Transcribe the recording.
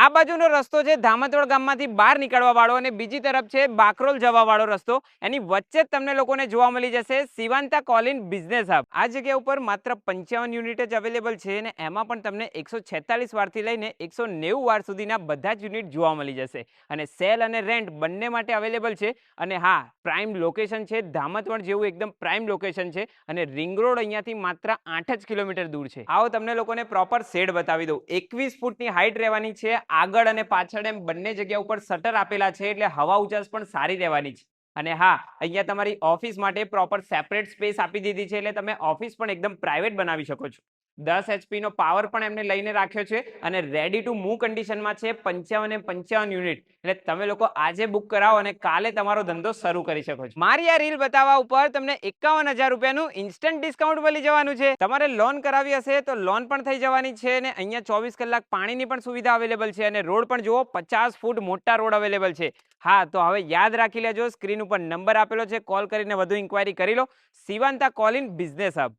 આ બાજુનો રસ્તો છે ધામતવડ ગામમાંથી બહાર નીકળવા વાળો અને બીજી તરફ છે બાકરોલ જવા વાળો રસ્તો. એની વચ્ચે જ તમને લોકોને જોવા મળી જશે શિવાંતા કોલિન બિઝનેસ હબ. આ જગ્યા ઉપર માત્ર 55 યુનિટ જ અવેલેબલ છે અને એમાં પણ તમને 146 વારથી લઈને 190 વાર સુધીના બધા જ યુનિટ જોવા મળી જશે અને સેલ અને રેન્ટ બંને માટે અવેલેબલ છે. અને હા, પ્રાઇમ લોકેશન છે, ધામતવડ જેવું એકદમ પ્રાઇમ લોકેશન છે અને રિંગ રોડ અહીંયાથી માત્ર 8 જ કિલોમીટર દૂર છે. આવો તમને લોકોને પ્રોપર શેડ બતાવી દઉં. 21 ફૂટની હાઈટ રહેવાની છે. આગળ અને પાછળ એમ બંને જગ્યા ઉપર શટર આપેલા છે એટલે હવા ઉજાસ પણ સારી રહેવાની છે. અને હા, અહીંયા તમારી ઓફિસ માટે પ્રોપર સેપરેટ સ્પેસ આપી દીધી છે એટલે તમે ઓફિસ પણ એકદમ પ્રાઇવેટ બનાવી શકો છો. 10 HP નો પાવર પણ એમને લઈને રાખ્યો છે અને રેડી ટુ મૂવ કન્ડિશનમાં છે 55 યુનિટ. એટલે તમે લોકો આજે બુક કરાવો અને કાલે તમારો ધંધો શરૂ કરી શકો છો. મારી આ રીલ બતાવવા ઉપર તમને 51,000 રૂપિયાનું ઇન્સ્ટન્ટ ડિસ્કાઉન્ટ મળી જવાનું છે. તમારે લોન કરાવી હશે તો લોન પણ થઈ જવાની છે અને અહીંયા 24 કલાક પાણીની પણ સુવિધા અવેલેબલ છે અને રોડ પણ જુઓ 50 ફૂટ મોટા રોડ અવેલેબલ છે. હા, તો હવે યાદ રાખી લેજો, સ્ક્રીન ઉપર નંબર આપેલો છે, કોલ કરીને વધુ ઇન્ક્વાયરી કરી લો. શિવાંતા કોલિન બિઝનેસ હબ.